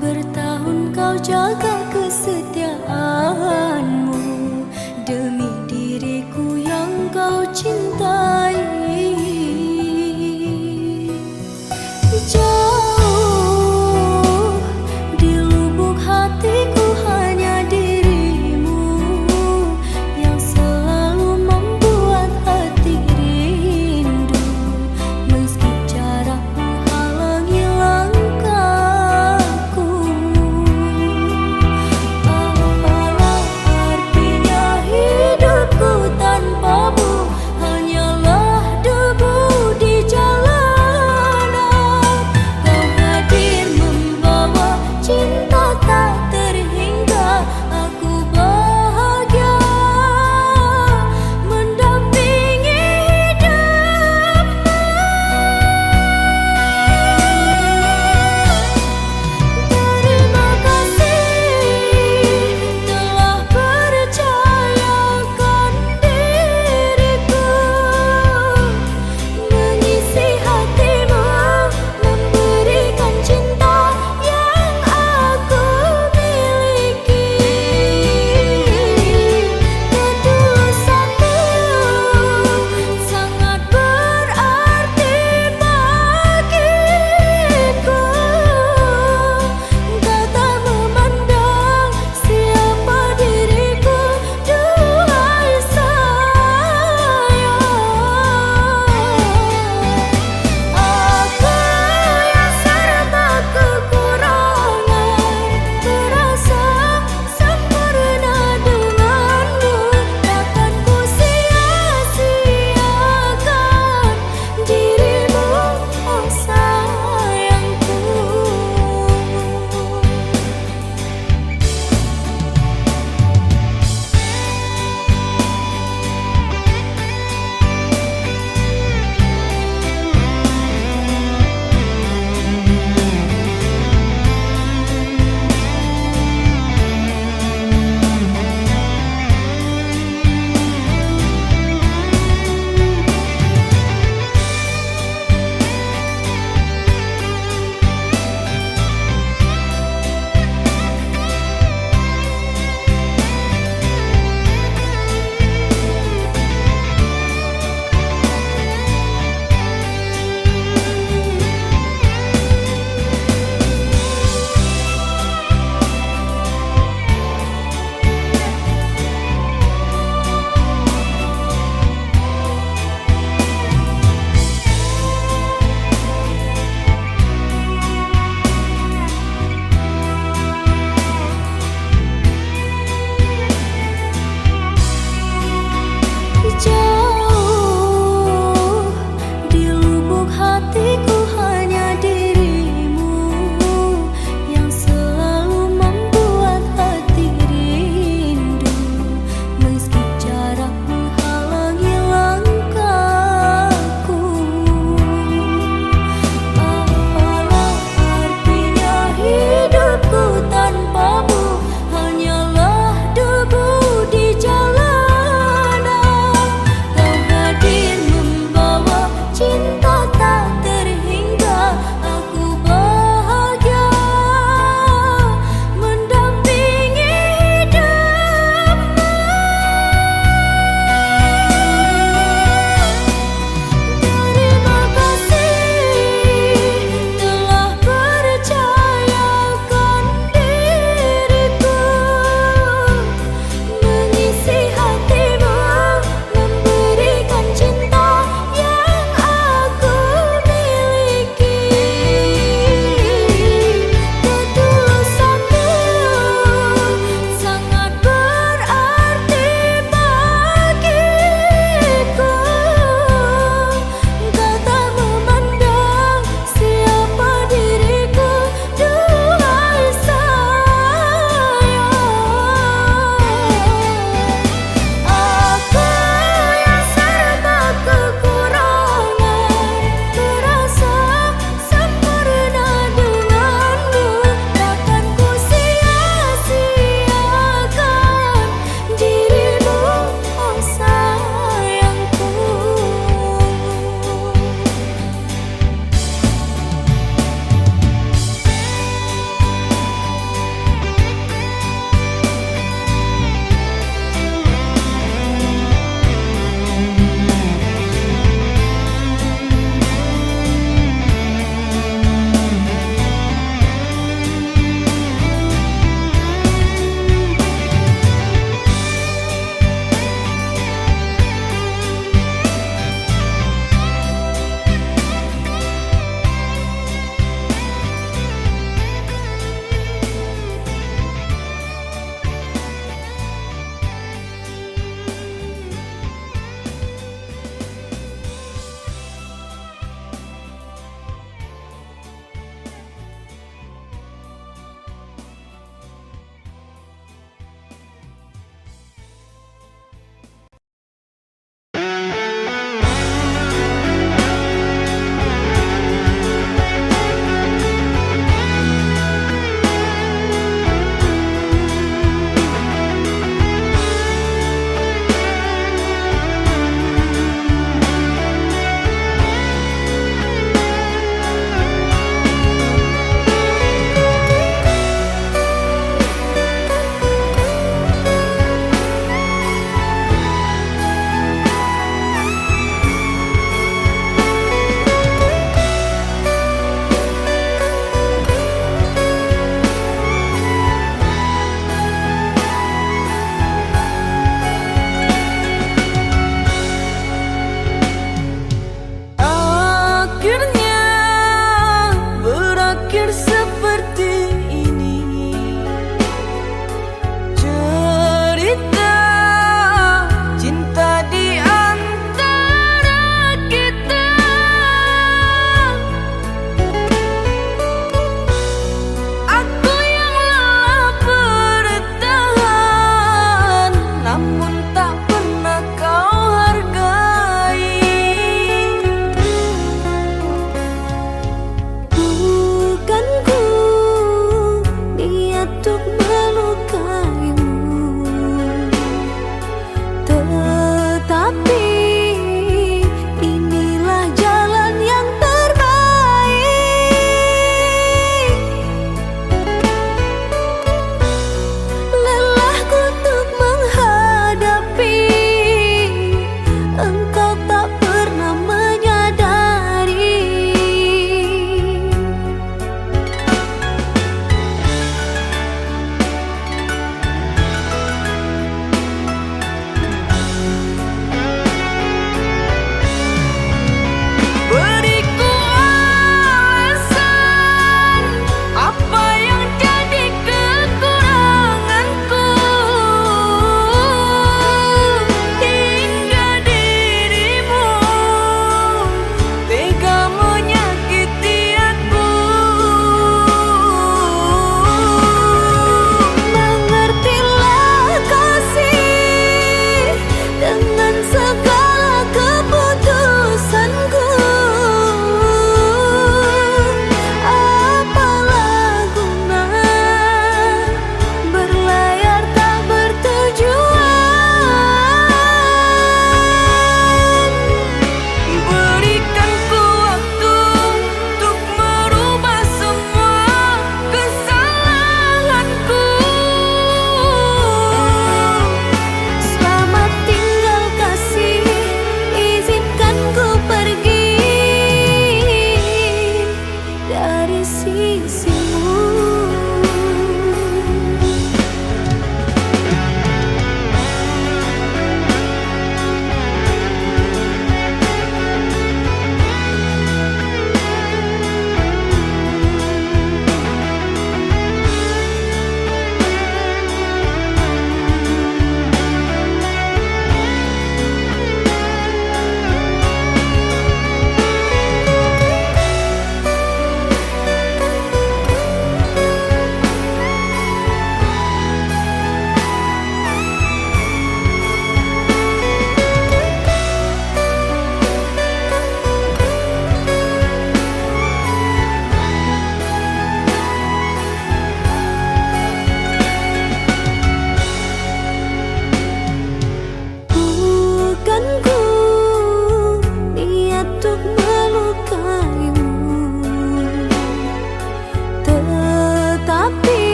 Bertahun kau jaga kesetiaanmu demi diriku yang kau cintai. Jauh di lubuk hatiku hanya dirimu yang selalu membuat hati rindu.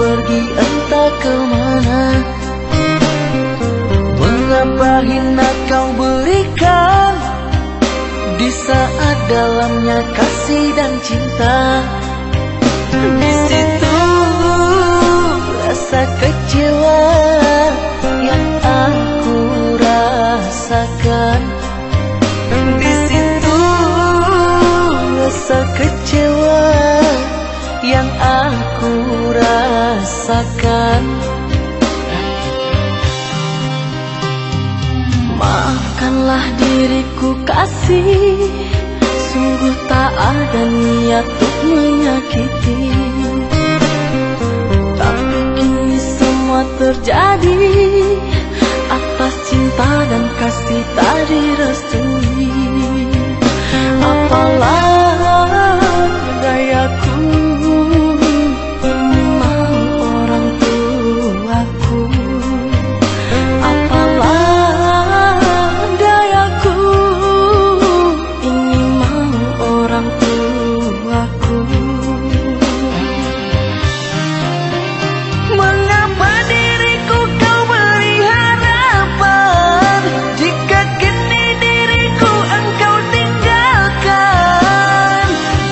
pergi entah kemana. Mengapa hina kau berikan di saat dalamnya kasih dan cinta. Di situ rasa kecewa yang aku rasakan. Di situ rasa kecewa yang aku rasakan. Maafkanlah diriku kasih, sungguh tak ada niat untuk menyakiti. Tapi kini semua terjadi atas cinta dan kasih tak direstui. Apalah dayaku, ini mau orang tuaku. Apalah dayaku, ini mau orang tuaku. Mengapa diriku kau beri harapan, jika kini diriku engkau tinggalkan?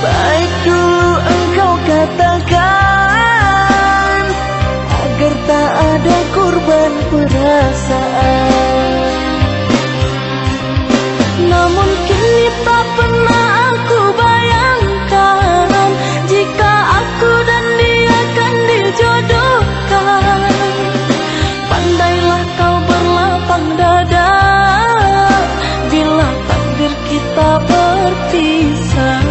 Baik dulu engkau katakan, agar tak ada korban perasaan. Namun kini tak pernah aku bayangkan, jika aku dan dia akan dijodohkan. Pandailah kau berlapang dada bila takdir kita berpisah.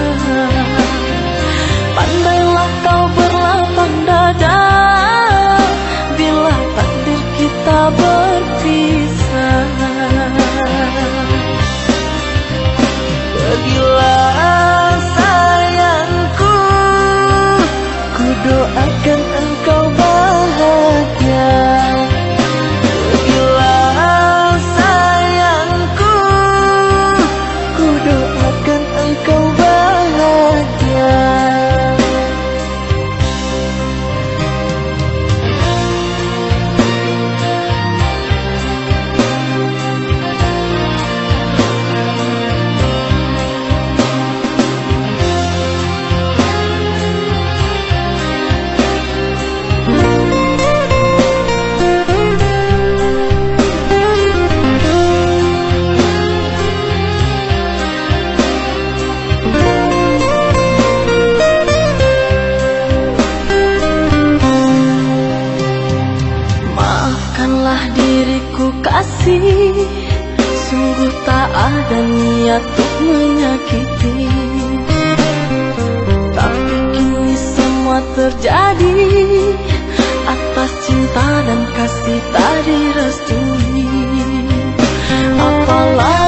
Pandailah kau berlapang dada bila takdir kita berpisah. Pergilah sayangku, ku doakan engkau bahagia. Pergilah sayangku, ku doakan engkau bahagia. Maafkanlah diriku kasih, sungguh tak ada niat untuk menyakiti. Tapi kini semua terjadi atas cinta dan kasih tak direstui. Apalah